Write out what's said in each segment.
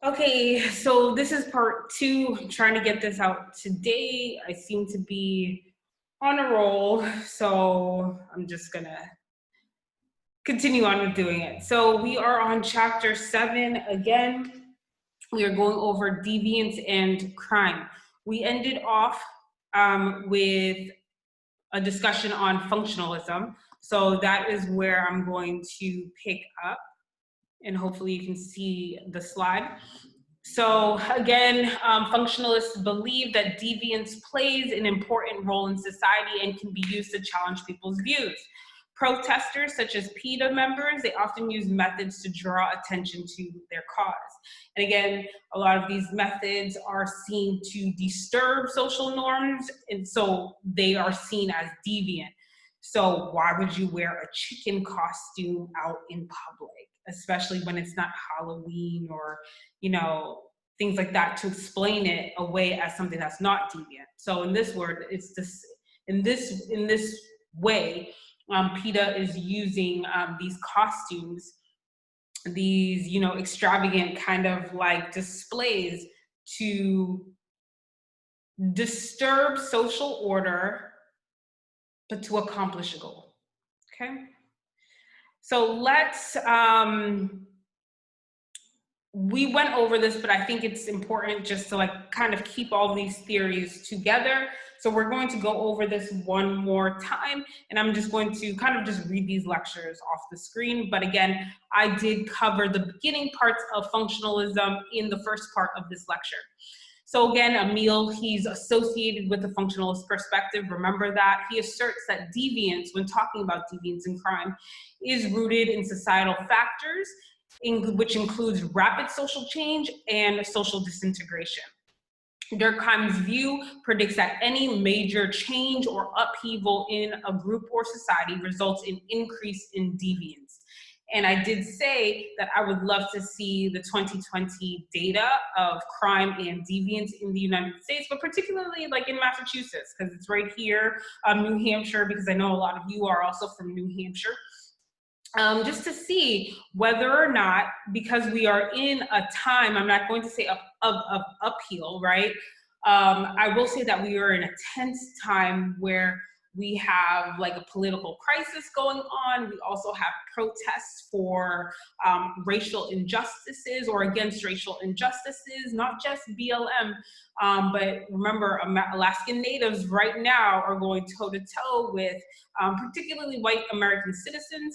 Okay, so this is part 2. I'm trying to get this out today. I seem to be on a roll, so I'm just gonna continue on with doing it. So we are on chapter 7 again. We are going over deviance and crime. We ended off with a discussion on functionalism. So that is where I'm going to pick up, and hopefully you can see the slide. So again, functionalists believe that deviance plays an important role in society and can be used to challenge people's views. Protesters, such as PETA members, they often use methods to draw attention to their cause. And again, a lot of these methods are seen to disturb social norms, and so they are seen as deviant. So why would you wear a chicken costume out in public, especially when it's not Halloween or, things like that, to explain it away as something that's not deviant? So in this word, it's this, in this way, PETA is using these costumes, these, extravagant kind of like displays to disturb social order, but to accomplish a goal. Okay. So we went over this, but I think it's important just to like kind of keep all these theories together. So we're going to go over this one more time, and I'm just going to kind of just read these lectures off the screen. But again, I did cover the beginning parts of functionalism in the first part of this lecture. So again, Emil, he's associated with the functionalist perspective. Remember that. He asserts that deviance, when talking about deviance and crime, is rooted in societal factors, which includes rapid social change and social disintegration. Durkheim's view predicts that any major change or upheaval in a group or society results in increase in deviance. And I did say that I would love to see the 2020 data of crime and deviance in the United States, but particularly like in Massachusetts, because it's right here, New Hampshire, because I know a lot of you are also from New Hampshire. Just to see whether or not, because we are in a time, I'm not going to say of upheaval, right? I will say that we are in a tense time where we have like a political crisis going on. We also have protests for racial injustices or against racial injustices, not just BLM, but remember, Alaskan Natives right now are going toe to toe with particularly white American citizens.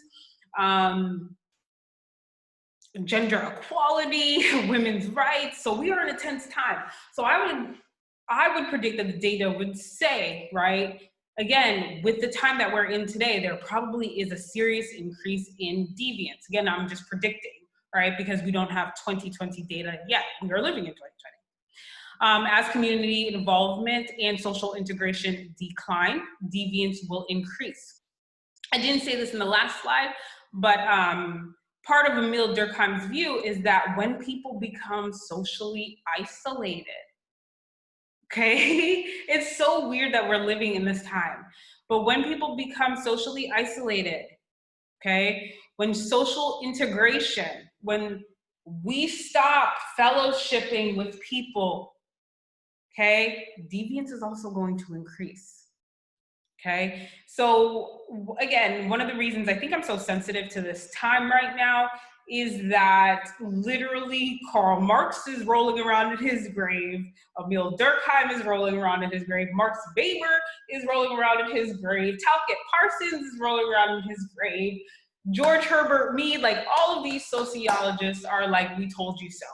Gender equality, women's rights. So we are in a tense time. So I would predict that the data would say, right, again, with the time that we're in today, there probably is a serious increase in deviance. Again, I'm just predicting, right, because we don't have 2020 data yet. We are living in 2020. As community involvement and social integration decline, deviance will increase. I didn't say this in the last slide, but part of Emil Durkheim's view is that when people become socially isolated, okay, it's so weird that we're living in this time, but when people become socially isolated, okay, when social integration, when we stop fellowshipping with people, okay, deviance is also going to increase. Okay, so again, one of the reasons I think I'm so sensitive to this time right now is that literally Karl Marx is rolling around in his grave, Emil Durkheim is rolling around in his grave, Max Weber is rolling around in his grave, Talcott Parsons is rolling around in his grave, George Herbert Mead, like all of these sociologists are like, we told you so.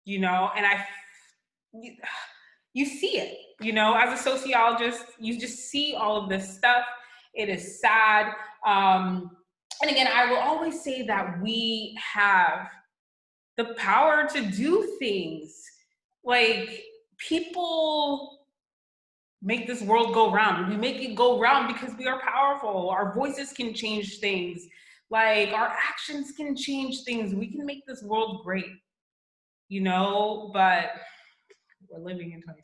And you see it, as a sociologist, you just see all of this stuff. It is sad. And again, I will always say that we have the power to do things. Like, people make this world go round. We make it go round because we are powerful. Our voices can change things. Like, our actions can change things. We can make this world great, but we're living in 2020.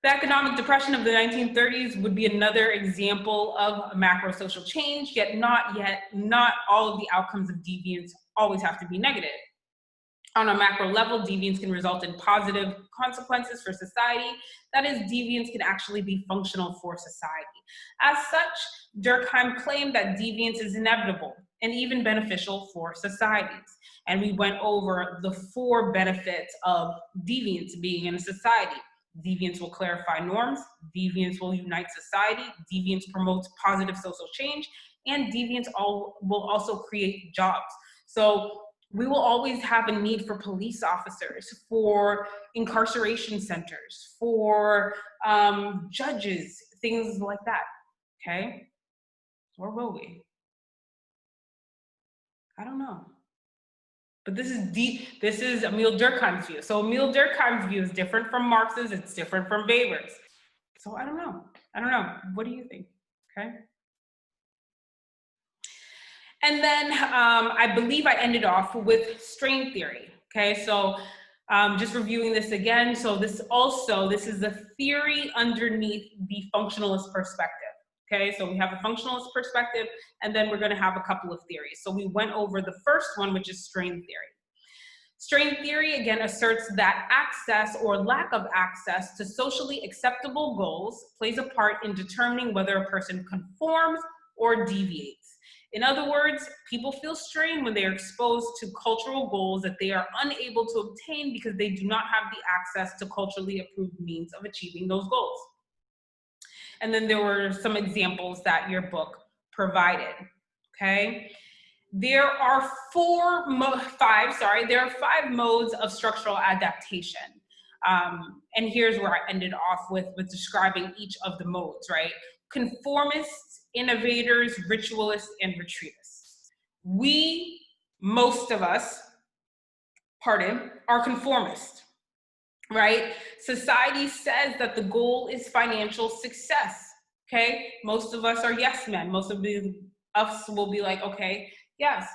The economic depression of the 1930s would be another example of a macro social change, yet not all of the outcomes of deviance always have to be negative. On a macro level, deviance can result in positive consequences for society. That is, deviance can actually be functional for society. As such, Durkheim claimed that deviance is inevitable and even beneficial for societies. And we went over the 4 benefits of deviance being in a society. Deviance will clarify norms, deviance will unite society, deviance promotes positive social change, and deviance will also create jobs. So we will always have a need for police officers, for incarceration centers, for judges, things like that, okay? Or will we? I don't know. But this is Emile Durkheim's view. So Emile Durkheim's view is different from Marx's, it's different from Weber's. So I don't know. What do you think, okay? And then I believe I ended off with strain theory, okay? So just reviewing this again. So this is the theory underneath the functionalist perspective, okay? So we have the functionalist perspective, and then we're gonna have a couple of theories. So we went over the first one, which is strain theory. Strain theory, again, asserts that access or lack of access to socially acceptable goals plays a part in determining whether a person conforms or deviates. In other words, people feel strain when they are exposed to cultural goals that they are unable to obtain because they do not have the access to culturally approved means of achieving those goals. And then there were some examples that your book provided, okay? There are 5 modes of structural adaptation. And here's where I ended off with describing each of the modes, right? Conformists, innovators, ritualists, and retreatists. Most of us, are conformist, right? Society says that the goal is financial success, okay? Most of us are yes men. Most of us will be like, okay, yes,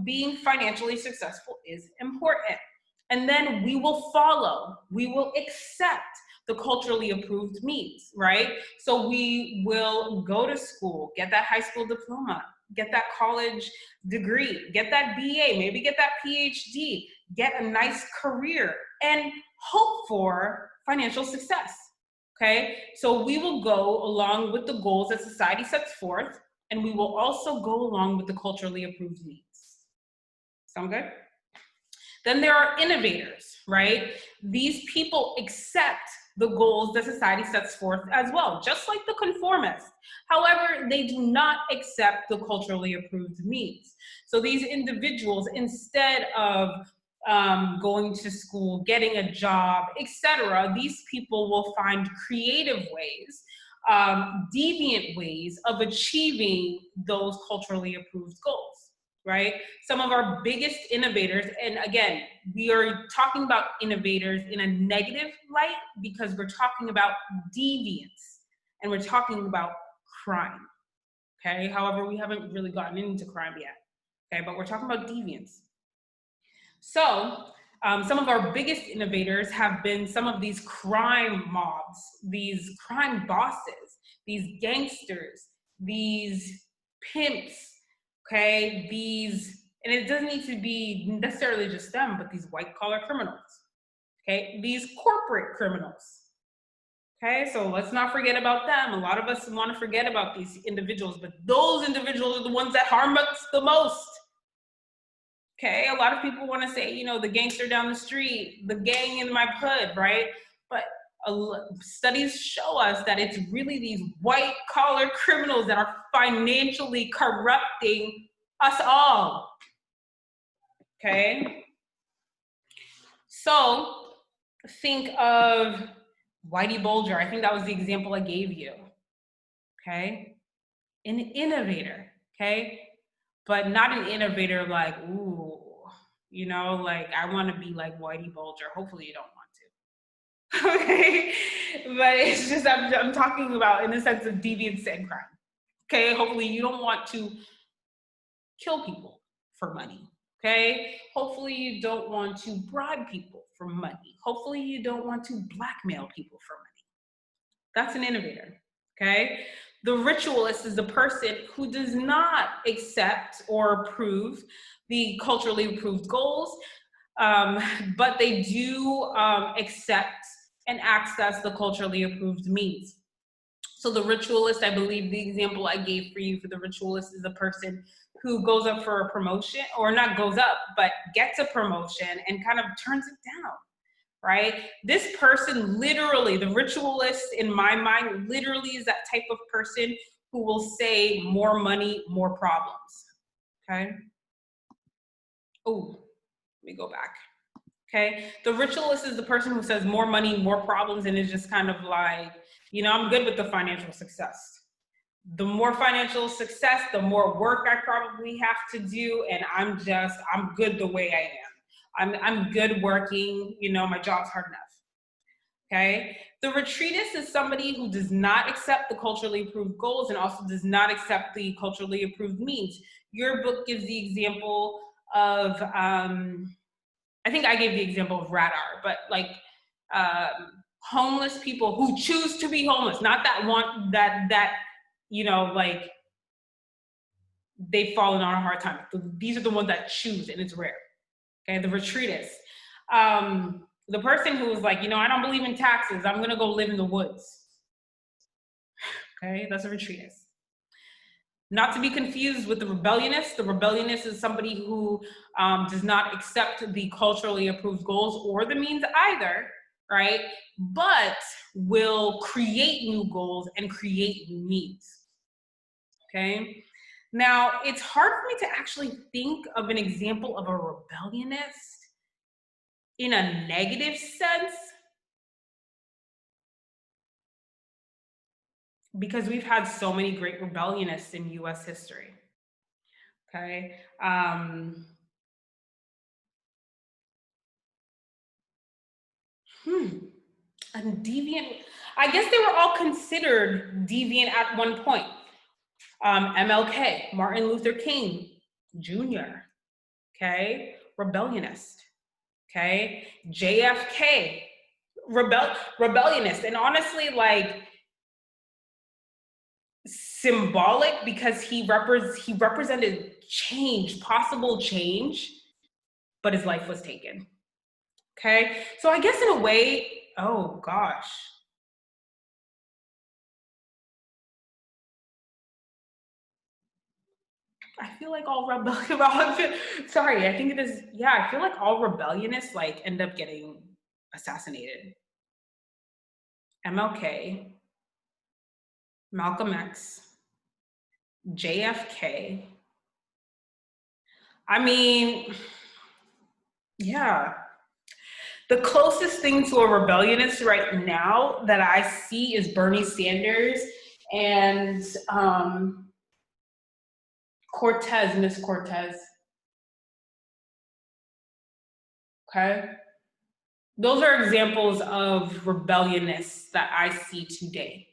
being financially successful is important. And then we will follow, we will accept the culturally approved means, right? So we will go to school, get that high school diploma, get that college degree, get that BA, maybe get that PhD, get a nice career, and hope for financial success, okay? So we will go along with the goals that society sets forth, and we will also go along with the culturally approved needs. Sound good? Then there are innovators, right? These people accept the goals that society sets forth as well, just like the conformists. However, they do not accept the culturally approved means. So these individuals, instead of going to school, getting a job, etc., these people will find creative ways, deviant ways of achieving those culturally approved goals, right? Some of our biggest innovators, and again, we are talking about innovators in a negative light because we're talking about deviance and we're talking about crime, okay? However, we haven't really gotten into crime yet, okay? But we're talking about deviance. So some of our biggest innovators have been some of these crime mobs, these crime bosses, these gangsters, these pimps, okay, and it doesn't need to be necessarily just them, but these white collar criminals, okay, these corporate criminals, okay, so let's not forget about them. A lot of us want to forget about these individuals, but those individuals are the ones that harm us the most. Okay, a lot of people want to say, the gangster down the street, the gang in my hood, right? But studies show us that it's really these white collar criminals that are financially corrupting us all. Okay? So think of Whitey Bulger. I think that was the example I gave you. Okay? An innovator, okay? But not an innovator like, ooh, like I want to be like Whitey Bulger. Hopefully you don't want to. Okay? But it's just, I'm talking about in the sense of deviance and crime. Okay? Hopefully you don't want to kill people for money. Okay? Hopefully you don't want to bribe people for money. Hopefully you don't want to blackmail people for money. That's an innovator, okay? The ritualist is the person who does not accept or approve the culturally approved goals, but they do accept and access the culturally approved means. So the ritualist, I believe the example I gave for you for the ritualist is a person who goes up for a promotion, or not goes up, but gets a promotion and kind of turns it down, right? This person literally, the ritualist in my mind, literally is that type of person who will say more money, more problems, okay? Oh, let me go back. Okay, the ritualist is the person who says more money, more problems, and is just kind of like, you know, I'm good with the financial success. The more financial success, the more work I probably have to do, and I'm good the way I am. I'm good working, you know, my job's hard enough. Okay, the retreatist is somebody who does not accept the culturally approved goals and also does not accept the culturally approved means. Your book gives the example of, I think I gave the example of radar, but like homeless people who choose to be homeless, not that want that you know, like they've fallen on a hard time. These are the ones that choose, and it's rare. Okay, the retreatist, the person who is like, you know, I don't believe in taxes. I'm gonna go live in the woods. Okay, that's a retreatist. Not to be confused with the rebellionist. The rebellionist is somebody who does not accept the culturally approved goals or the means either, right? But will create new goals and create new means, okay? Now, it's hard for me to actually think of an example of a rebellionist in a negative sense, because we've had so many great rebellionists in US history. Okay. And deviant, I guess they were all considered deviant at one point. MLK, Martin Luther King Jr., okay, rebellionist, okay, JFK, rebellionist, and honestly, like, symbolic because he represented change, possible change, but his life was taken. Okay, so I guess in a way, oh gosh. I feel like all sorry, I think it is, yeah, I feel like all rebellionists like end up getting assassinated. MLK, Malcolm X, JFK. I mean, yeah. The closest thing to a rebellionist right now that I see is Bernie Sanders and Miss Cortez. Okay? Those are examples of rebellionists that I see today.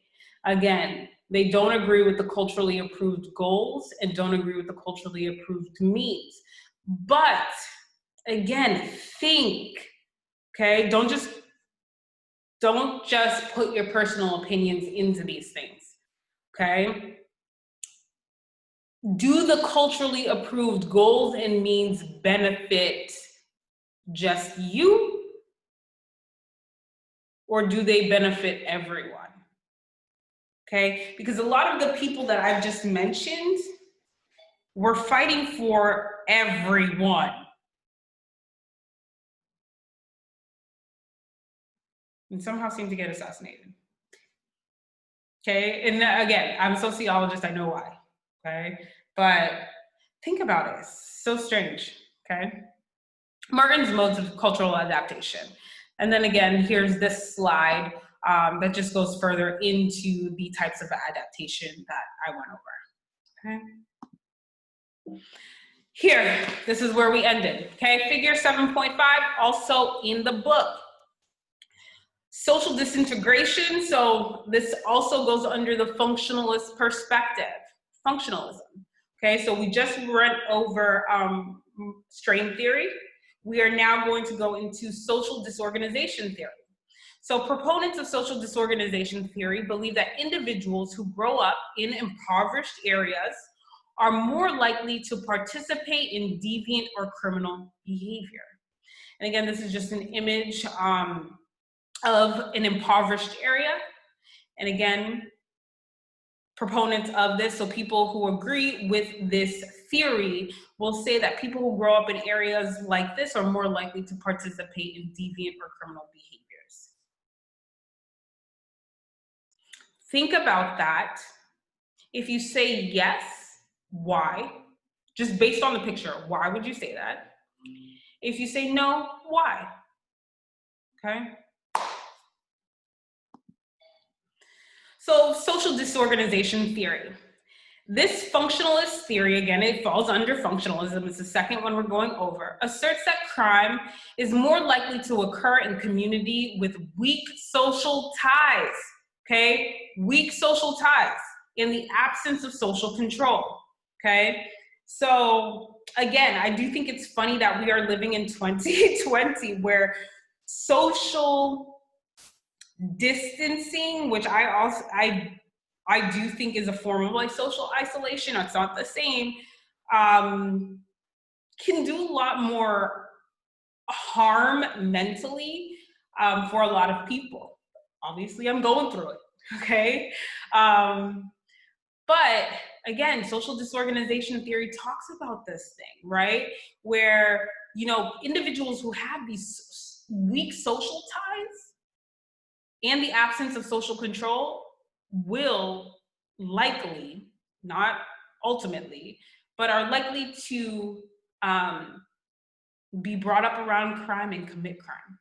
Again, they don't agree with the culturally approved goals and don't agree with the culturally approved means. But again, think, okay? Don't just put your personal opinions into these things, okay? Do the culturally approved goals and means benefit just you? Or do they benefit everyone? Okay, because a lot of the people that I've just mentioned were fighting for everyone. And somehow seem to get assassinated. Okay, and again, I'm a sociologist, I know why, okay? But think about it, it's so strange, okay? Martin's modes of cultural adaptation. And then again, here's this slide that just goes further into the types of adaptation that I went over, okay? Here, this is where we ended, okay? Figure 7.5, also in the book. Social disintegration, so this also goes under the functionalist perspective, functionalism, okay? So we just went over strain theory. We are now going to go into social disorganization theory. So proponents of social disorganization theory believe that individuals who grow up in impoverished areas are more likely to participate in deviant or criminal behavior. And again, this is just an image of an impoverished area. And again, proponents of this, so people who agree with this theory, will say that people who grow up in areas like this are more likely to participate in deviant or criminal behaviors. Think about that. If you say yes, why? Just based on the picture, why would you say that? If you say no, why? Okay. So social disorganization theory. This functionalist theory, again, it falls under functionalism, it's the second one we're going over, asserts that crime is more likely to occur in community with weak social ties, okay? Weak social ties in the absence of social control, okay? So again, I do think it's funny that we are living in 2020 where social distancing, which I do think is a form of like social isolation, it's not the same, can do a lot more harm mentally for a lot of people. Obviously, I'm going through it, okay? But again, social disorganization theory talks about this thing, right? Where, you know, individuals who have these weak social ties and the absence of social control will likely, not ultimately, but are likely to be brought up around crime and commit crime.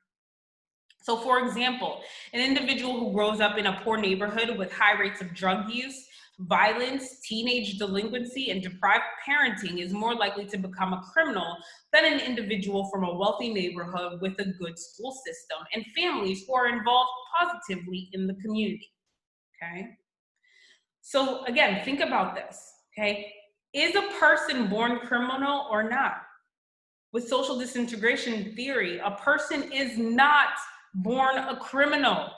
So for example, an individual who grows up in a poor neighborhood with high rates of drug use, violence, teenage delinquency, and deprived parenting is more likely to become a criminal than an individual from a wealthy neighborhood with a good school system and families who are involved positively in the community, okay? So again, think about this, okay? Is a person born criminal or not? With social disintegration theory, a person is not born a criminal,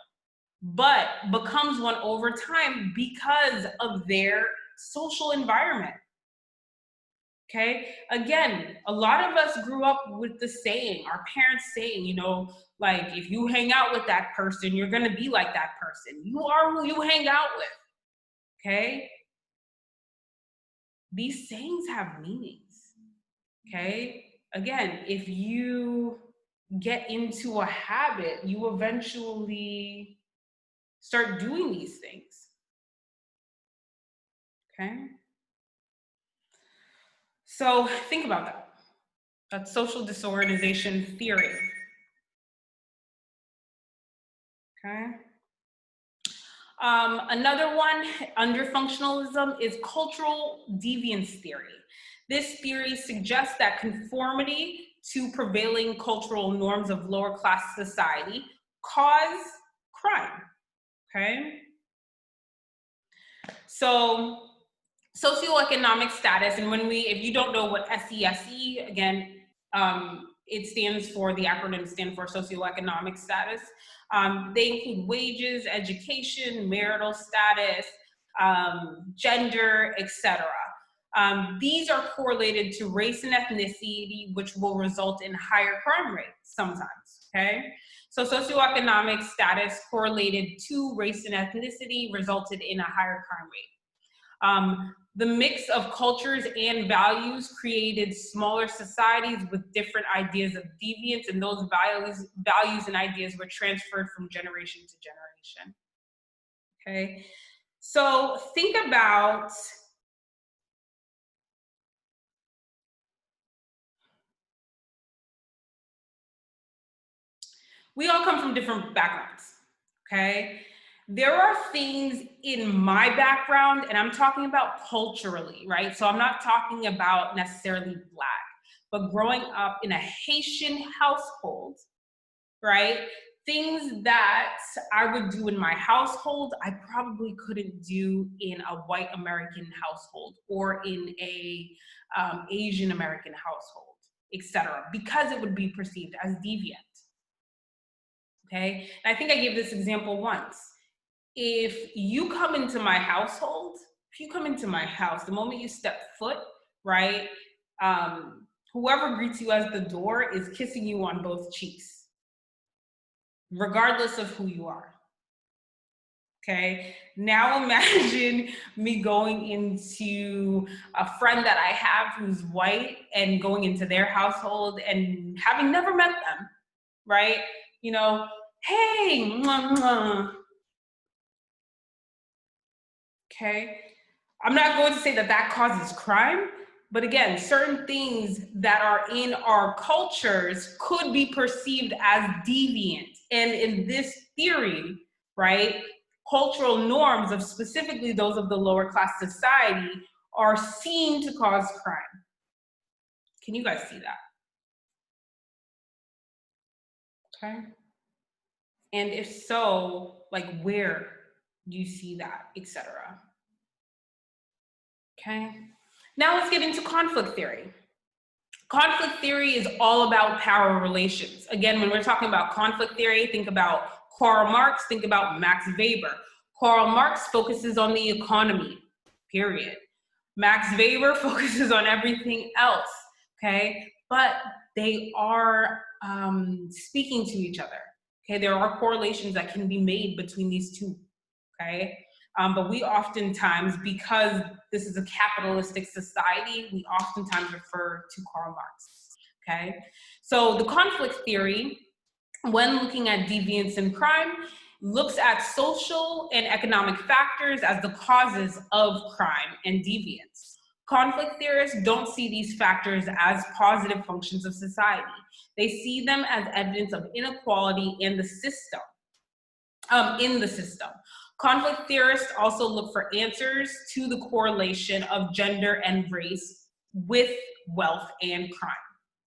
but becomes one over time because of their social environment. Okay, again, a lot of us grew up with the saying, our parents saying, you know, like if you hang out with that person, you're gonna be like that person. You are who you hang out with. Okay, these sayings have meanings. Okay, again, if you get into a habit, you eventually start doing these things. Okay, so think about that. That's social disorganization theory. Okay. Another one under functionalism is cultural deviance theory. This theory suggests that conformity to prevailing cultural norms of lower class society cause crime, okay? So socioeconomic status, and if you don't know what SESE, again, it stands for, the acronym stands for socioeconomic status. They include wages, education, marital status, gender, etc. These are correlated to race and ethnicity, which will result in higher crime rates sometimes, okay? So socioeconomic status correlated to race and ethnicity resulted in a higher crime rate. The mix of cultures and values created smaller societies with different ideas of deviance, and those values and ideas were transferred from generation to generation. Okay, so think about we all come from different backgrounds, okay? There are things in my background, and I'm talking about culturally, right? So I'm not talking about necessarily Black, but growing up in a Haitian household, right? Things that I would do in my household, I probably couldn't do in a white American household or in a Asian American household, etc., because it would be perceived as deviant. okay? And I think I gave this example once. If you come into my household, the moment you step foot, right, whoever greets you as the door is kissing you on both cheeks, regardless of who you are. Okay, now imagine me going into a friend that I have who's white and going into their household and having never met them, right? You know, hey, mwah, mwah. Okay, I'm not going to say that that causes crime, but again, certain things that are in our cultures could be perceived as deviant. And in this theory, right, cultural norms of specifically those of the lower class society are seen to cause crime. Can you guys see that? Okay. And if so, like where do you see that, etc.? Okay. Now let's get into conflict theory. Conflict theory is all about power relations. Again, when we're talking about conflict theory, think about Karl Marx, think about Max Weber. Karl Marx focuses on the economy, period. Max Weber focuses on everything else, okay? But they are speaking to each other, okay? There are correlations that can be made between these two, okay? But we oftentimes, because this is a capitalistic society, we oftentimes refer to Karl Marx, okay? So the conflict theory, when looking at deviance and crime, looks at social and economic factors as the causes of crime and deviance. Conflict theorists don't see these factors as positive functions of society. They see them as evidence of inequality in the system. Conflict theorists also look for answers to the correlation of gender and race with wealth and crime,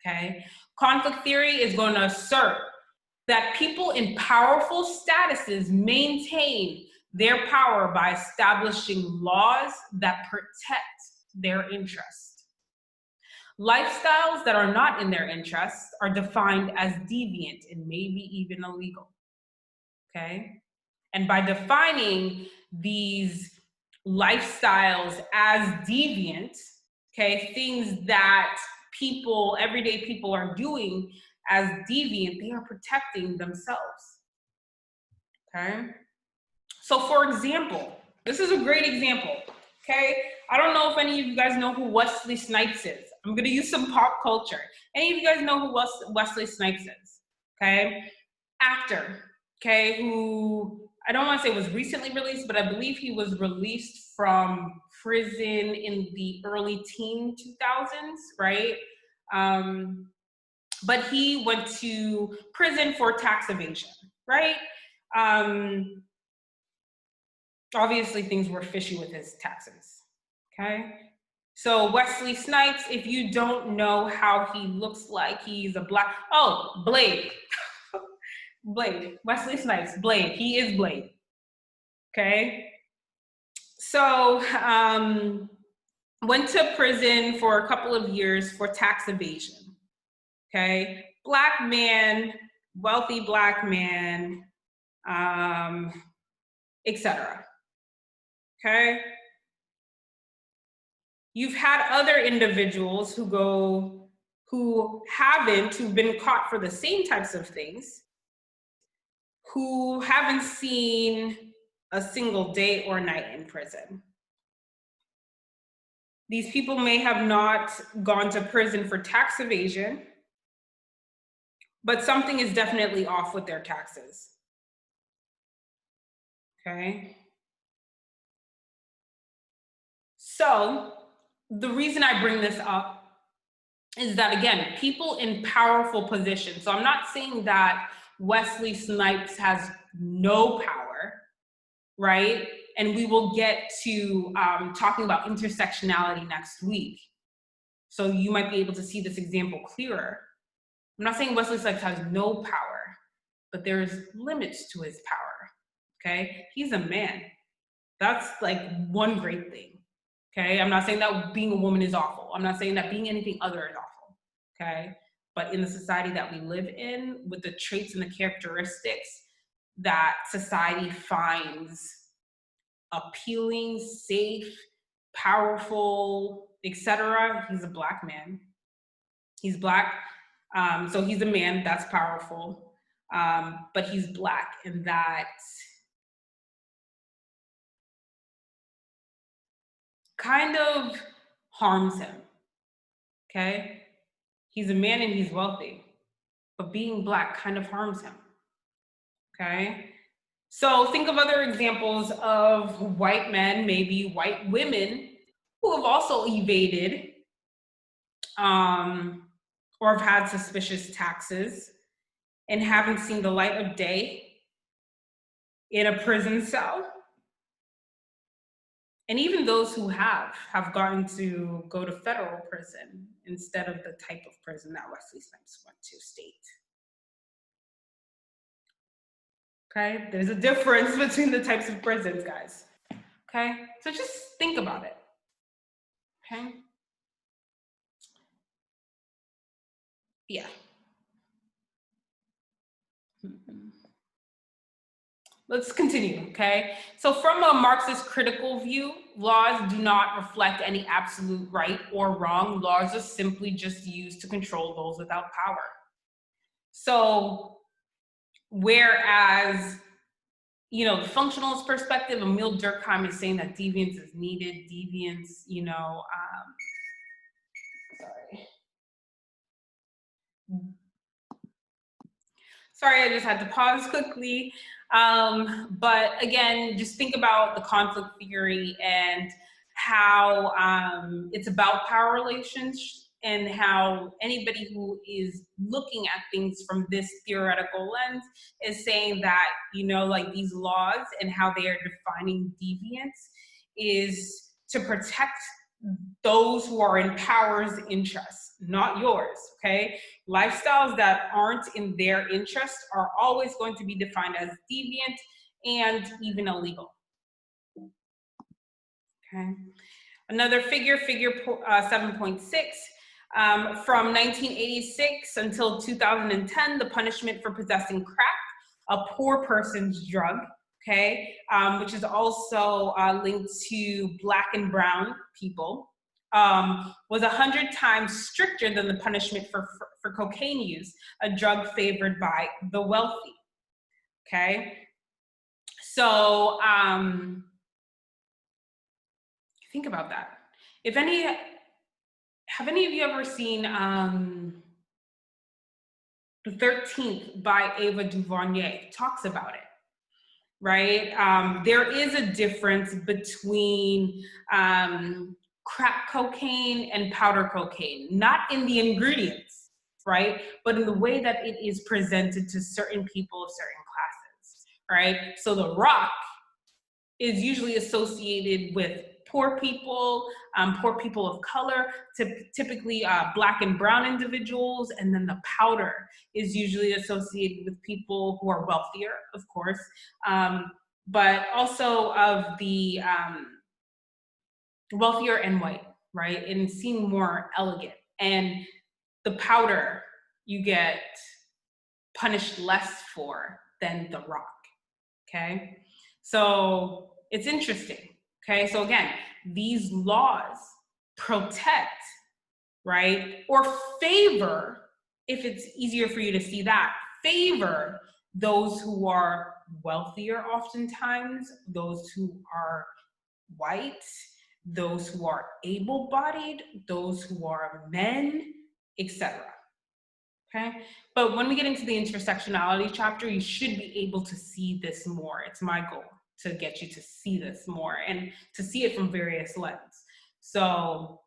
okay? Conflict theory is going to assert that people in powerful statuses maintain their power by establishing laws that protect their interests. Lifestyles that are not in their interests are defined as deviant and maybe even illegal, okay? And by defining these lifestyles as deviant, okay, things that people, everyday people are doing as deviant, they are protecting themselves, okay? So for example, this is a great example, okay? I don't know if any of you guys know who Wesley Snipes is. I'm gonna use some pop culture. Any of you guys know who Wesley Snipes is, okay? Actor, okay, who I don't want to say was recently released, but I believe he was released from prison in the early teen 2000s, right? But he went to prison for tax evasion, right? Obviously things were fishy with his taxes, okay? So Wesley Snipes, if you don't know how he looks like, he's a black, oh, Blade. Blade, Wesley Snipes, Blade, he is Blade, okay? So, went to prison for a couple of years for tax evasion, okay? Black man, wealthy black man, etc. Okay? You've had other individuals who've been caught for the same types of things, who haven't seen a single day or night in prison. These people may have not gone to prison for tax evasion, but something is definitely off with their taxes, okay? So the reason I bring this up is that, again, people in powerful positions, so I'm not saying that Wesley Snipes has no power, right? And we will get to talking about intersectionality next week. So you might be able to see this example clearer. I'm not saying Wesley Snipes has no power, but there's limits to his power, okay? He's a man. That's like one great thing, okay? I'm not saying that being a woman is awful. I'm not saying that being anything other is awful, okay? but in the society that we live in, with the traits and the characteristics that society finds appealing, safe, powerful, etc., he's a Black man. He's Black, so he's a man, that's powerful, but he's Black, and that kind of harms him, okay? He's a man and he's wealthy, but being Black kind of harms him, okay? So think of other examples of white men, maybe white women, who have also evaded or have had suspicious taxes and haven't seen the light of day in a prison cell. And even those who have gotten to go to federal prison instead of the type of prison that Wesley Snipes went to, state. Okay, there's a difference between the types of prisons, guys. Okay, so just think about it. Okay. Yeah. Let's continue, okay? So from a Marxist critical view, laws do not reflect any absolute right or wrong. Laws are simply just used to control those without power. So whereas, you know, the functionalist perspective, Emil Durkheim is saying that deviance is needed. Deviance, you know, Sorry, I just had to pause quickly. But again, just think about the conflict theory and how it's about power relations, and how anybody who is looking at things from this theoretical lens is saying that, you know, like these laws and how they are defining deviance is to protect those who are in power's interests, not yours, okay? Lifestyles that aren't in their interest are always going to be defined as deviant and even illegal, okay? Another figure 7.6, from 1986 until 2010, the punishment for possessing crack, a poor person's drug, okay, which is also linked to Black and brown people, was 100 times stricter than the punishment for cocaine use, a drug favored by the wealthy, okay? So think about that. Have any of you ever seen The 13th by Ava DuVernay? Talks about it, right? There is a difference between crack cocaine and powder cocaine, not in the ingredients, right? But in the way that it is presented to certain people of certain classes, right? So the rock is usually associated with poor people of color, typically Black and brown individuals, and then the powder is usually associated with people who are wealthier, of course, but also of the wealthier and white, right? And seem more elegant. And the powder you get punished less for than the rock, okay? So it's interesting, okay? So again, these laws protect, right? Or favor, if it's easier for you to see that, favor those who are wealthier oftentimes, those who are white, those who are able-bodied, those who are men, etc. Okay, but when we get into the intersectionality chapter, you should be able to see this more. It's my goal to get you to see this more and to see it from various lenses. So,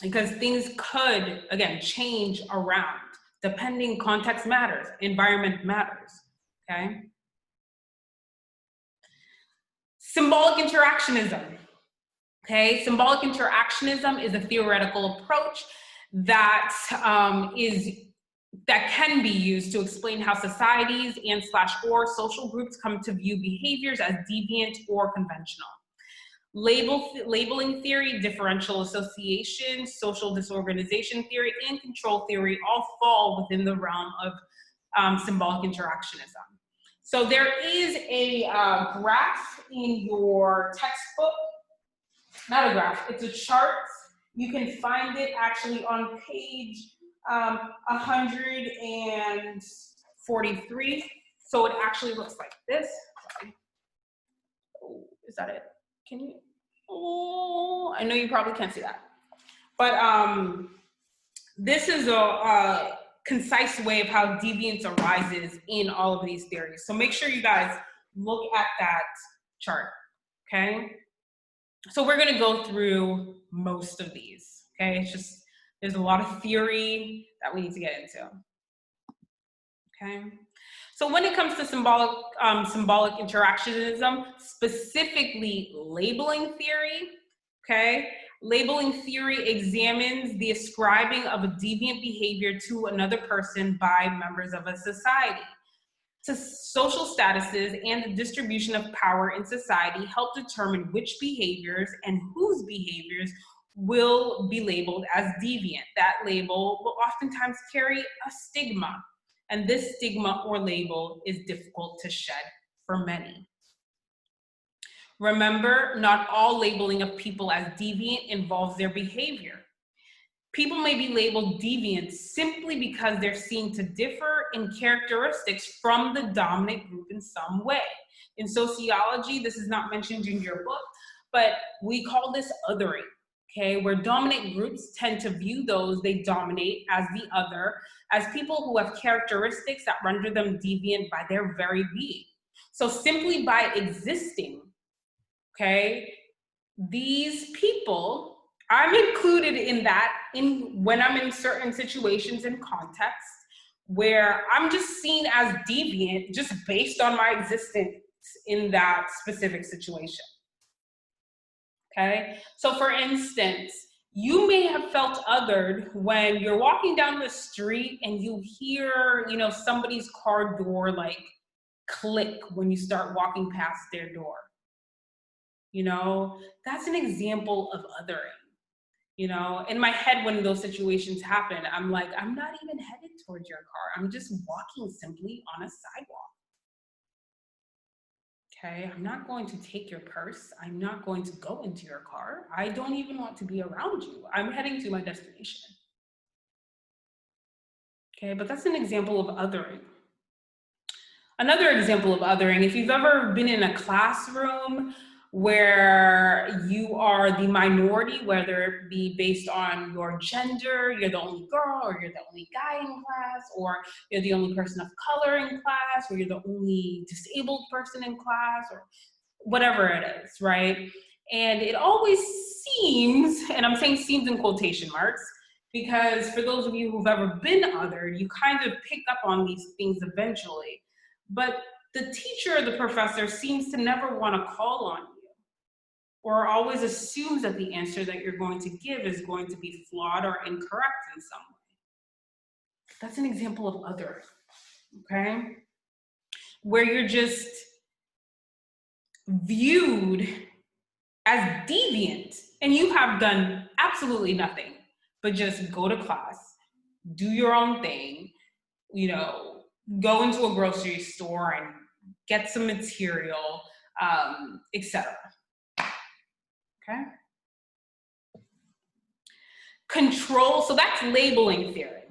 because things could, again, change around, depending, context matters, environment matters, okay? Symbolic interactionism, okay? Symbolic interactionism is a theoretical approach that that can be used to explain how societies and/or social groups come to view behaviors as deviant or conventional. Labeling theory, differential association, social disorganization theory, and control theory all fall within the realm of symbolic interactionism. So there is a graph in your textbook, not a graph, it's a chart. You can find it actually on page 143. So it actually looks like this. Sorry. Oh, is that it? Can you? Oh, I know you probably can't see that. But this is a concise way of how deviance arises in all of these theories. So make sure you guys look at that chart, okay? So we're gonna go through most of these, okay? It's just, there's a lot of theory that we need to get into, okay? So when it comes to symbolic interactionism, specifically labeling theory, okay? Labeling theory examines the ascribing of a deviant behavior to another person by members of a society. To social statuses and the distribution of power in society help determine which behaviors and whose behaviors will be labeled as deviant. That label will oftentimes carry a stigma, and this stigma or label is difficult to shed for many. Remember, not all labeling of people as deviant involves their behavior. People may be labeled deviant simply because they're seen to differ in characteristics from the dominant group in some way. In sociology, this is not mentioned in your book, but we call this othering, okay? Where dominant groups tend to view those they dominate as the other, as people who have characteristics that render them deviant by their very being. So simply by existing, okay, these people, I'm included in that when I'm in certain situations and contexts where I'm just seen as deviant just based on my existence in that specific situation, okay? So for instance, you may have felt othered when you're walking down the street and you hear, you know, somebody's car door like click when you start walking past their door. You know, that's an example of othering. You know, in my head, when those situations happen, I'm like, I'm not even headed towards your car. I'm just walking simply on a sidewalk. Okay, I'm not going to take your purse. I'm not going to go into your car. I don't even want to be around you. I'm heading to my destination. Okay, but that's an example of othering. Another example of othering, if you've ever been in a classroom where you are the minority, whether it be based on your gender, you're the only girl, or you're the only guy in class, or you're the only person of color in class, or you're the only disabled person in class, or whatever it is, right? And it always seems, and I'm saying seems in quotation marks, because for those of you who've ever been othered, you kind of pick up on these things eventually. But the teacher or the professor seems to never want to call on you, or always assumes that the answer that you're going to give is going to be flawed or incorrect in some way. That's an example of othering, okay? Where you're just viewed as deviant and you have done absolutely nothing but just go to class, do your own thing, you know, go into a grocery store and get some material, etc. Okay? Control, so that's labeling theory.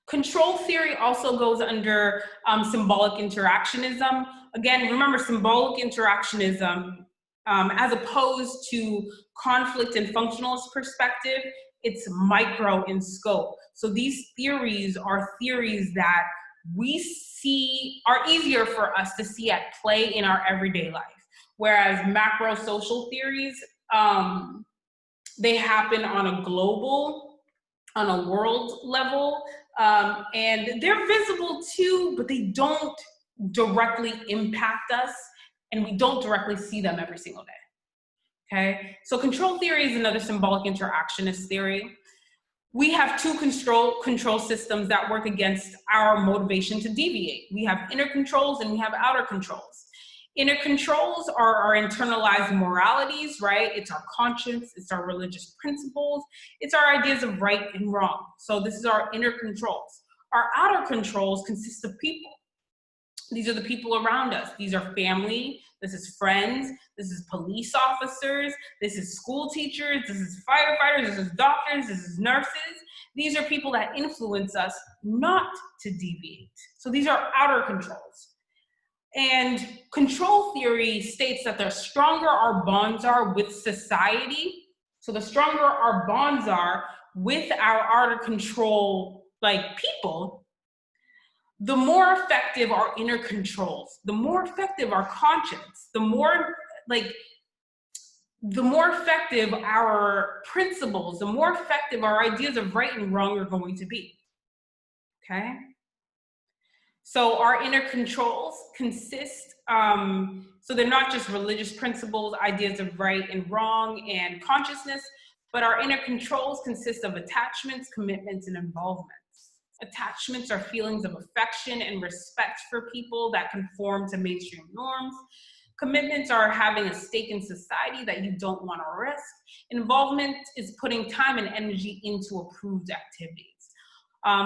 Control theory also goes under symbolic interactionism. Again, remember symbolic interactionism, as opposed to conflict and functionalist perspective, it's micro in scope. So these theories are theories that we see are easier for us to see at play in our everyday life. Whereas macro social theories, they happen on a global, on a world level, and they're visible too, but they don't directly impact us, and we don't directly see them every single day, okay? So control theory is another symbolic interactionist theory. We have two control systems that work against our motivation to deviate. We have inner controls and we have outer controls. Inner controls are our internalized moralities, right? It's our conscience, it's our religious principles, it's our ideas of right and wrong. So this is our inner controls. Our outer controls consist of people. These are the people around us. These are family, this is friends, this is police officers, this is school teachers, this is firefighters, this is doctors, this is nurses. These are people that influence us not to deviate. So these are outer controls. And control theory states that the stronger our bonds are with society, so the stronger our bonds are with our outer control, like people, the more effective our inner controls, the more effective our conscience, the more effective our principles, the more effective our ideas of right and wrong are going to be, okay? So our inner controls consist, so they're not just religious principles, ideas of right and wrong, and consciousness, but our inner controls consist of attachments, commitments, and involvements. Attachments are feelings of affection and respect for people that conform to mainstream norms. Commitments are having a stake in society that you don't want to risk. Involvement is putting time and energy into approved activities.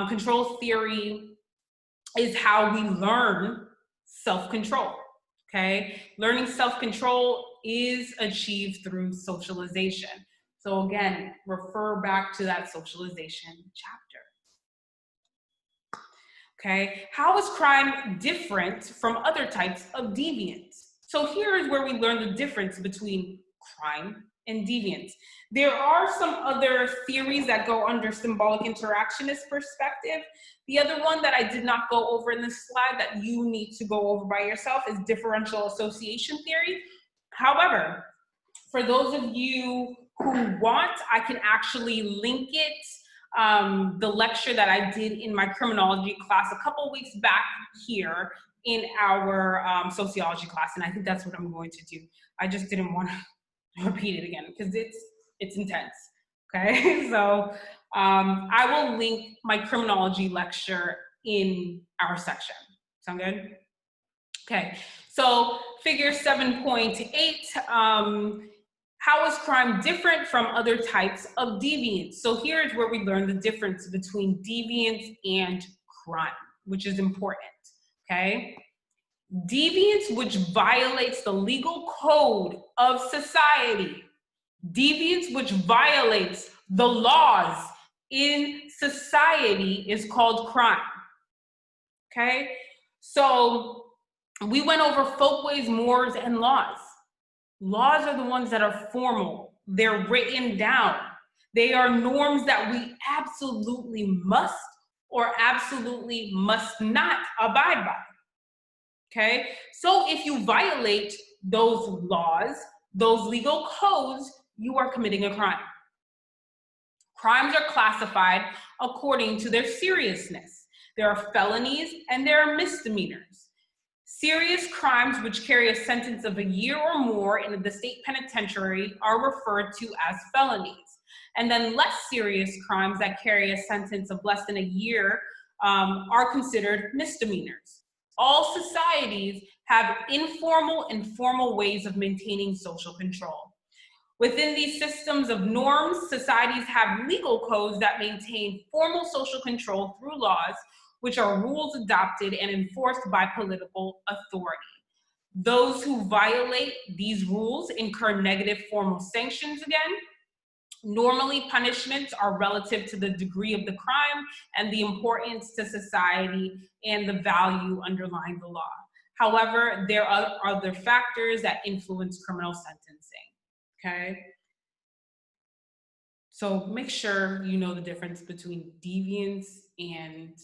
Control theory is how we learn self-control, okay? Learning self-control is achieved through socialization. So again, refer back to that socialization chapter. Okay, how is crime different from other types of deviance? So here is where we learn the difference between crime and deviance. There are some other theories that go under symbolic interactionist perspective. The other one that I did not go over in this slide that you need to go over by yourself is differential association theory. However, for those of you who want, I can actually link it, the lecture that I did in my criminology class a couple weeks back here in our sociology class, and I think that's what I'm going to do. I just didn't want to repeat it again because it's intense, okay? So I will link my criminology lecture in our section. Sound good? Okay, so figure 7.8, how is crime different from other types of deviance? So here is where we learn the difference between deviance and crime, which is important, okay? Deviance, which violates the legal code of society. Deviance, which violates the laws in society, is called crime, okay? So we went over folkways, mores, and laws. Laws are the ones that are formal. They're written down. They are norms that we absolutely must or absolutely must not abide by, okay? So if you violate those laws, those legal codes, you are committing a crime. Crimes are classified according to their seriousness. There are felonies and there are misdemeanors. Serious crimes which carry a sentence of a year or more in the state penitentiary are referred to as felonies. And then less serious crimes that carry a sentence of less than a year are considered misdemeanors. All societies have informal and formal ways of maintaining social control. Within these systems of norms, societies have legal codes that maintain formal social control through laws, which are rules adopted and enforced by political authority. Those who violate these rules incur negative formal sanctions again. Normally, punishments are relative to the degree of the crime and the importance to society and the value underlying the law. However, there are other factors that influence criminal sentencing, okay? So make sure you know the difference between deviance and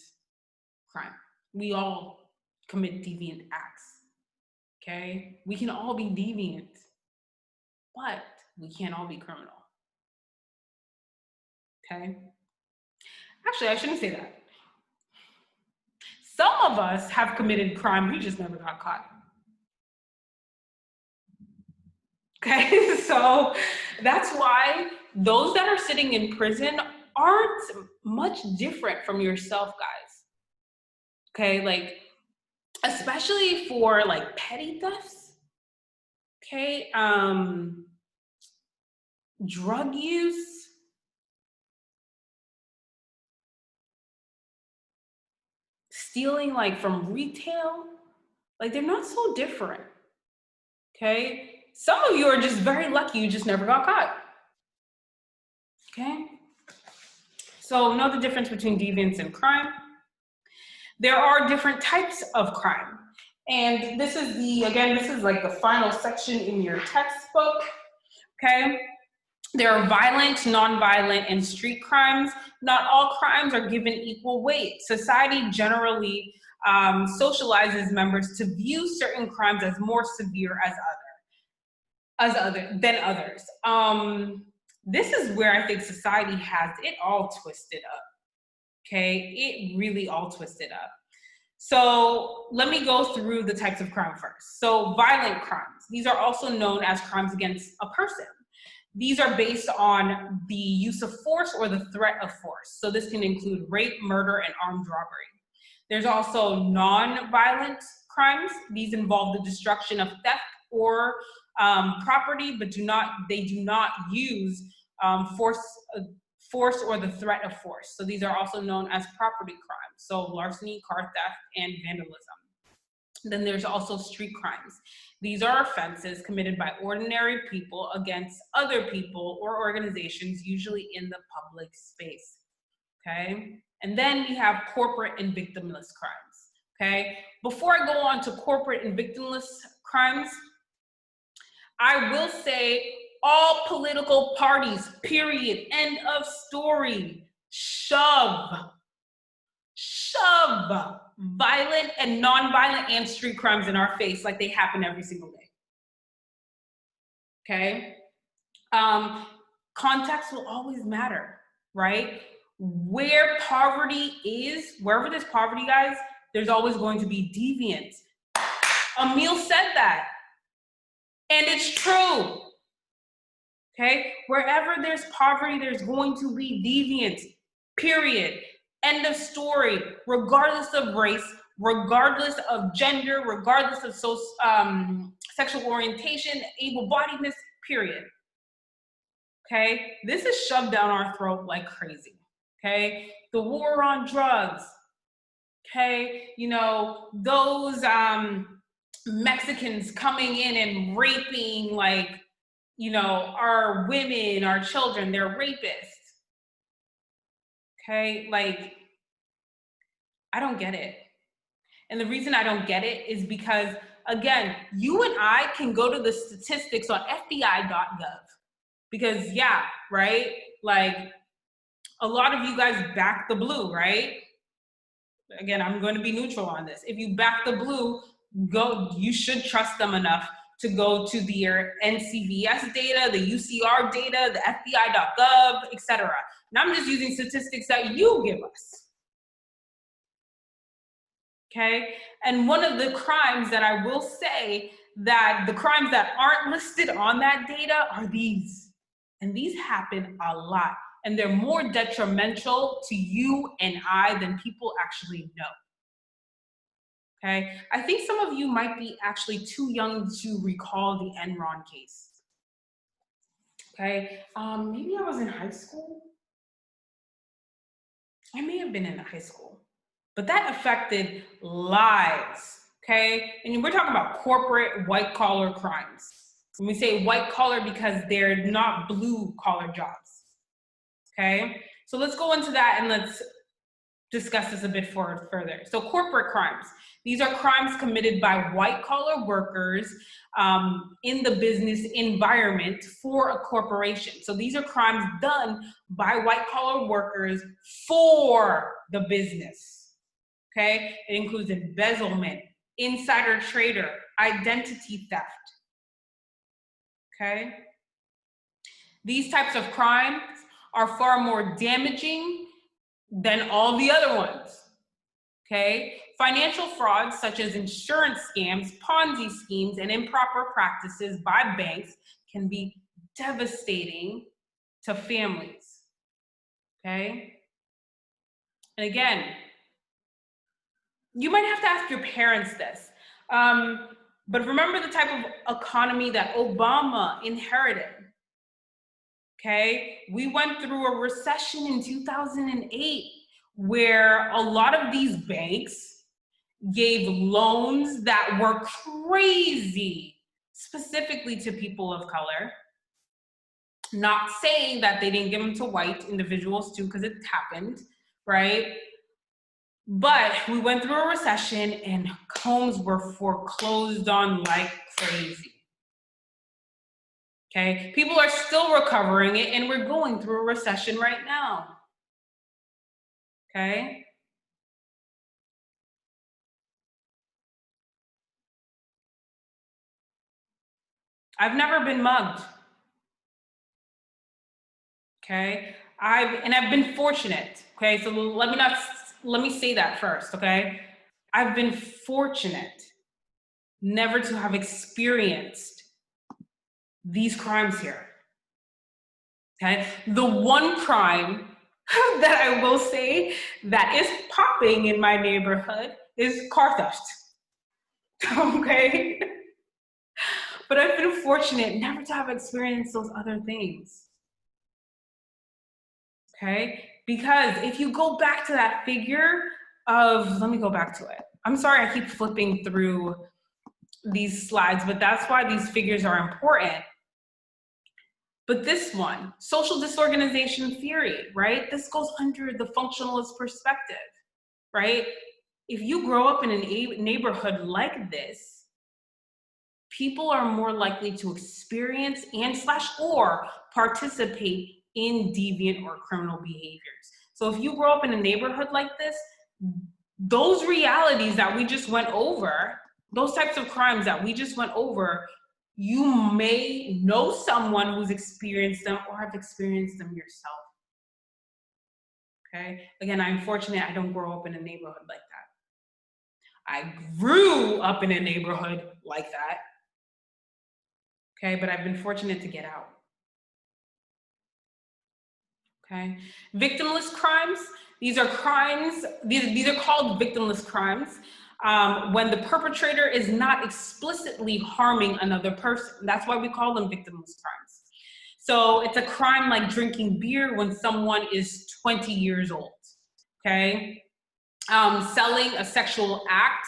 crime. We all commit deviant acts, okay? We can all be deviant, but we can't all be criminal, okay? Actually, I shouldn't say that. Some of us have committed crime, we just never got caught. Okay, so that's why those that are sitting in prison aren't much different from yourself, guys. Okay, like, especially for like petty thefts, Okay, drug use, stealing like from retail, like they're not so different. Okay, some of you are just very lucky you just never got caught. Okay, so know the difference between deviance and crime. There are different types of crime. And this is this is like the final section in your textbook, okay? There are violent, nonviolent, and street crimes. Not all crimes are given equal weight. Society generally socializes members to view certain crimes as more severe than others. This is where I think society has it all twisted up, okay? It really all twisted up. So let me go through the types of crime first. So violent crimes. These are also known as crimes against a person. These are based on the use of force or the threat of force. So this can include rape, murder, and armed robbery. There's also non-violent crimes. These involve the destruction of theft or property, but they do not use force or the threat of force. So these are also known as property crimes. So larceny, car theft, and vandalism. Then there's also street crimes. These are offenses committed by ordinary people against other people or organizations, usually in the public space, okay? And then we have corporate and victimless crimes, okay? Before I go on to corporate and victimless crimes, I will say all political parties, period, end of story, shove violent and non-violent and street crimes in our face like they happen every single day. Okay? Context will always matter, right? Where poverty is, wherever there's poverty, guys, there's always going to be deviance. Emil said that, and it's true. Okay? Wherever there's poverty, there's going to be deviance, period. End of story, regardless of race, regardless of gender, regardless of sexual orientation, able-bodiedness, period. Okay, this is shoved down our throat like crazy. Okay, the war on drugs. Okay, you know, those Mexicans coming in and raping, like, you know, our women, our children, they're rapists. Okay, like, I don't get it. And the reason I don't get it is because, again, you and I can go to the statistics on FBI.gov. Because, yeah, right? Like, a lot of you guys back the blue, right? Again, I'm going to be neutral on this. If you back the blue, you should trust them enough to go to their NCVS data, the UCR data, the FBI.gov, etc. And I'm just using statistics that you give us. Okay? And one of the crimes that I will say that the crimes that aren't listed on that data are these. And these happen a lot. And they're more detrimental to you and I than people actually know. Okay, I think some of you might be actually too young to recall the Enron case. Okay, maybe I was in high school. I may have been in high school, but that affected lives. Okay, and we're talking about corporate white collar crimes. When we say white collar, because they're not blue collar jobs. Okay, so let's go into that and let's discuss this a bit further. So corporate crimes. These are crimes committed by white-collar workers in the business environment for a corporation. So these are crimes done by white-collar workers for the business, okay? It includes embezzlement, insider trader, identity theft, okay? These types of crimes are far more damaging than all the other ones, okay? Financial frauds such as insurance scams, Ponzi schemes, and improper practices by banks can be devastating to families, okay? And again, you might have to ask your parents this. But remember the type of economy that Obama inherited. Okay, we went through a recession in 2008 where a lot of these banks gave loans that were crazy, specifically to people of color. Not saying that they didn't give them to white individuals too, because it happened, right? But we went through a recession and homes were foreclosed on like crazy. Okay, people are still recovering it, and we're going through a recession right now. Okay. I've never been mugged. Okay. I've been fortunate. Okay. So let me say that first. Okay. I've been fortunate never to have experienced these crimes here. Okay. The one crime that I will say that is popping in my neighborhood is car theft. Okay. But I've been fortunate never to have experienced those other things. Okay? Because if you go back to that figure of, let me go back to it. I'm sorry I keep flipping through these slides, but that's why these figures are important. But this one, social disorganization theory, right? This goes under the functionalist perspective, right? If you grow up in a neighborhood like this, people are more likely to experience or participate in deviant or criminal behaviors. So if you grow up in a neighborhood like this, those realities that we just went over, those types of crimes that we just went over, you may know someone who's experienced them or have experienced them yourself. Okay? Again, I'm fortunate I don't grow up in a neighborhood like that. I grew up in a neighborhood like that. Okay, but I've been fortunate to get out. Okay, victimless crimes. These are crimes, these are called victimless crimes when the perpetrator is not explicitly harming another person. That's why we call them victimless crimes. So it's a crime like drinking beer when someone is 20 years old, okay? Selling a sexual act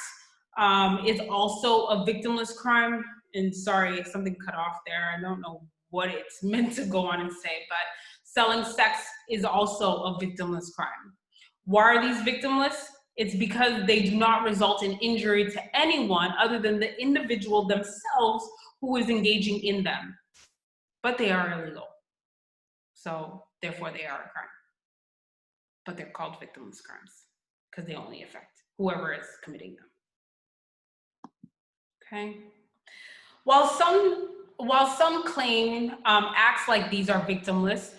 is also a victimless crime. And sorry, something cut off there. I don't know what it's meant to go on and say, but selling sex is also a victimless crime. Why are these victimless? It's because they do not result in injury to anyone other than the individual themselves who is engaging in them. But they are illegal. So therefore they are a crime. But they're called victimless crimes because they only affect whoever is committing them. Okay. While some claim acts like these are victimless,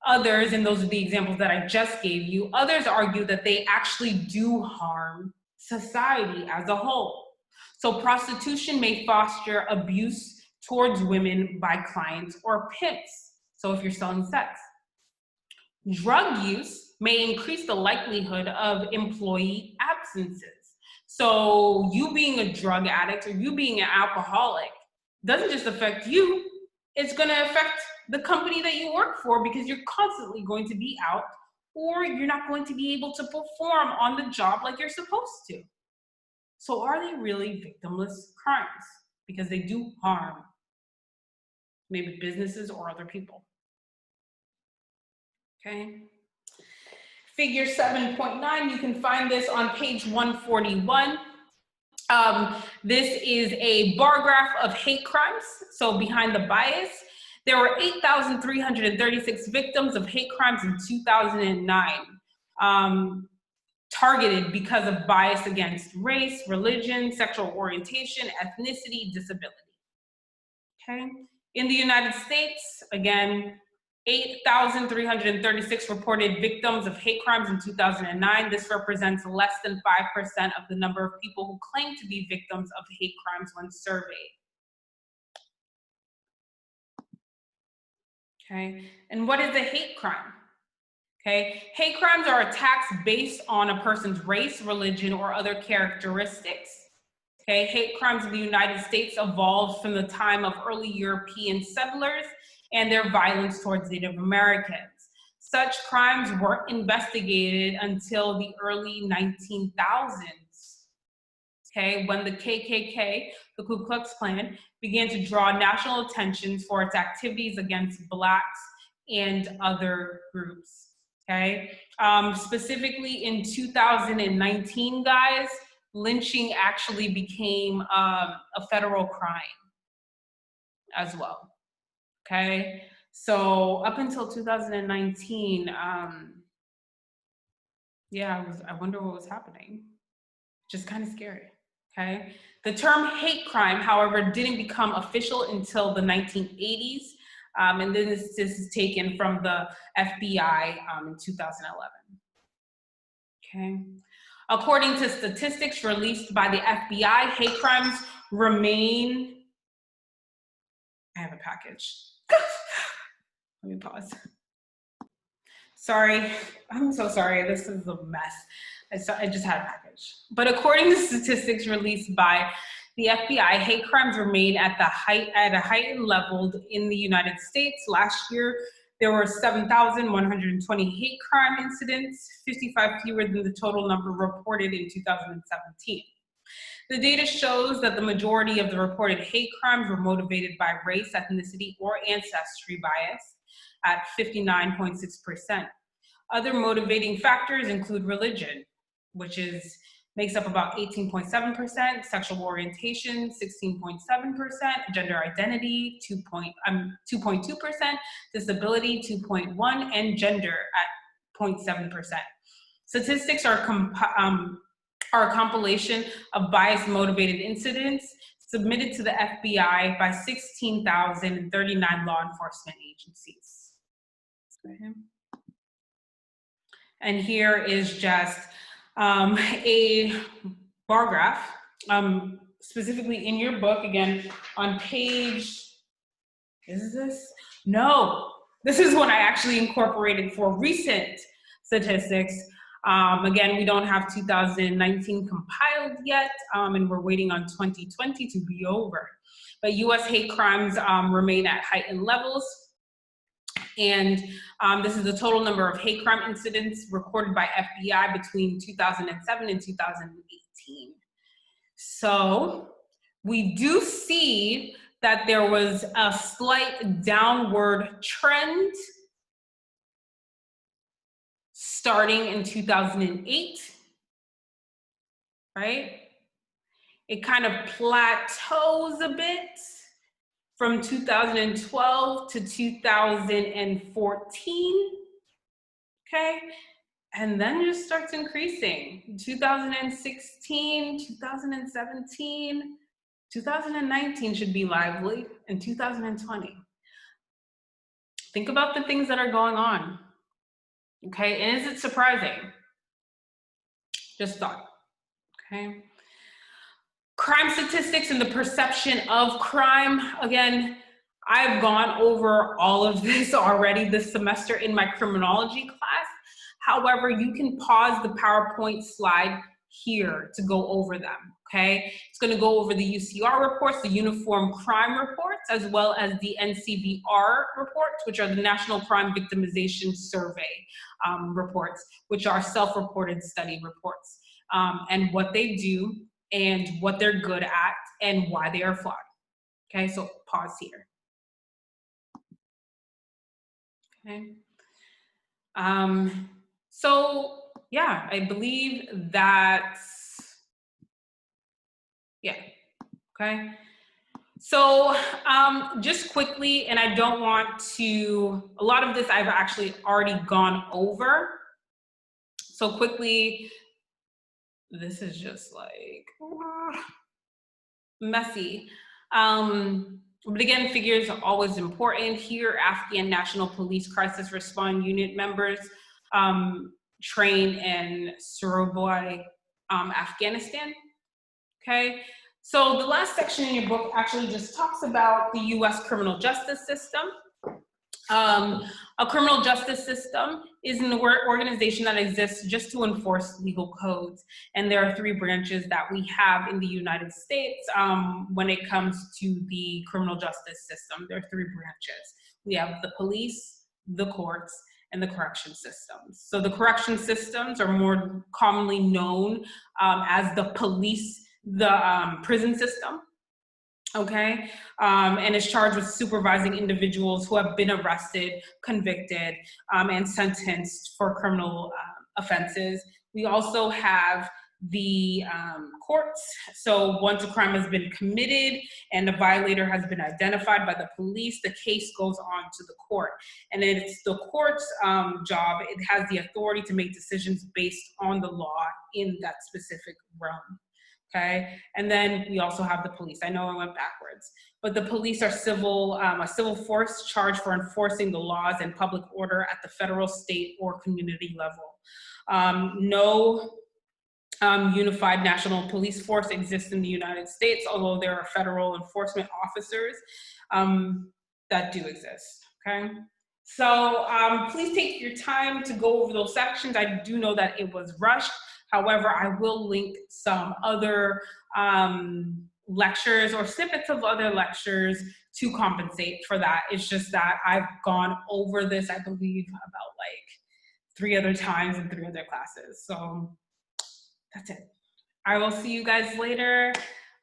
others, and those are the examples that I just gave you, others argue that they actually do harm society as a whole. So prostitution may foster abuse towards women by clients or pimps. So if you're selling sex. Drug use may increase the likelihood of employee absences. So you being a drug addict or you being an alcoholic doesn't just affect you, it's going to affect the company that you work for because you're constantly going to be out or you're not going to be able to perform on the job like you're supposed to. So are they really victimless crimes? Because they do harm maybe businesses or other people. Okay. Figure 7.9, you can find this on page 141. This is a bar graph of hate crimes. So behind the bias, there were 8,336 victims of hate crimes in 2009, targeted because of bias against race, religion, sexual orientation, ethnicity, disability. Okay. In the United States, again, 8,336 reported victims of hate crimes in 2009. This represents less than 5% of the number of people who claim to be victims of hate crimes when surveyed. Okay, and what is a hate crime? Okay, hate crimes are attacks based on a person's race, religion, or other characteristics. Okay, hate crimes in the United States evolved from the time of early European settlers and their violence towards Native Americans. Such crimes weren't investigated until the early 19,000s, okay, when the KKK, the Ku Klux Klan, began to draw national attention for its activities against Blacks and other groups, okay? Specifically in 2019, guys, lynching actually became a federal crime as well, okay? So up until 2019, yeah, I wonder what was happening. Just kind of scary, okay? The term hate crime, however, didn't become official until the 1980s, and then this is taken from the FBI in 2011, okay? According to statistics released by the FBI, hate crimes remain, I have a package. Let me pause. Sorry, I'm so sorry, this is a mess. I just had a package. But according to statistics released by the FBI, hate crimes remain at a heightened level in the United States. Last year, there were 7,120 hate crime incidents, 55 fewer than the total number reported in 2017. The data shows that the majority of the reported hate crimes were motivated by race, ethnicity, or ancestry bias at 59.6%. Other motivating factors include religion, which makes up about 18.7%, sexual orientation, 16.7%, gender identity, 2.2%, disability, 2.1%, and gender at 0.7%. Statistics are a compilation of bias-motivated incidents submitted to the FBI by 16,039 law enforcement agencies. Okay. And here is just a bar graph, specifically in your book, again, on page, is this? No, this is one I actually incorporated for recent statistics. Again, we don't have 2019 compiled yet, and we're waiting on 2020 to be over. But US hate crimes remain at heightened levels. And this is the total number of hate crime incidents recorded by FBI between 2007 and 2018. So we do see that there was a slight downward trend starting in 2008, right? It kind of plateaus a bit from 2012 to 2014, okay? And then just starts increasing. 2016, 2017, 2019 should be lively, and 2020. Think about the things that are going on, okay? And is it surprising? Just thought, okay? Crime statistics and the perception of crime. Again, I've gone over all of this already this semester in my criminology class. However, you can pause the PowerPoint slide here to go over them, okay? It's gonna go over the UCR reports, the Uniform Crime Reports, as well as the NCVR reports, which are the National Crime Victimization Survey reports, which are self-reported study reports, and what they do, and what they're good at, and why they are flawed. Okay, so pause here. Okay. So yeah, I believe that's, yeah, okay. So just quickly, and I don't want to, a lot of this I've actually already gone over. So quickly, this is just like messy. But again, figures are always important. Here, Afghan National Police Crisis Response Unit members train in Surabaya, Afghanistan. Okay, so the last section in your book actually just talks about the US criminal justice system. A criminal justice system is an organization that exists just to enforce legal codes. And there are three branches that we have in the United States when it comes to the criminal justice system. There are three branches. We have the police, the courts, and the correction systems. So the correction systems are more commonly known as the police, the prison system. Okay, and is charged with supervising individuals who have been arrested, convicted, and sentenced for criminal offenses. We also have the courts. So once a crime has been committed and a violator has been identified by the police, the case goes on to the court. And it's the court's job. It has the authority to make decisions based on the law in that specific realm. Okay, and then we also have the police. I know I went backwards, but the police are a civil force charged for enforcing the laws and public order at the federal, state, or community level. No unified national police force exists in the United States, although there are federal enforcement officers that do exist. Okay. So please take your time to go over those sections. I do know that it was rushed. However, I will link some other lectures or snippets of other lectures to compensate for that. It's just that I've gone over this, I believe, about like 3 other times in 3 other classes. So that's it. I will see you guys later.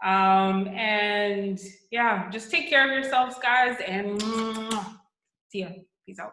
And yeah, just take care of yourselves, guys, and see ya. Peace out.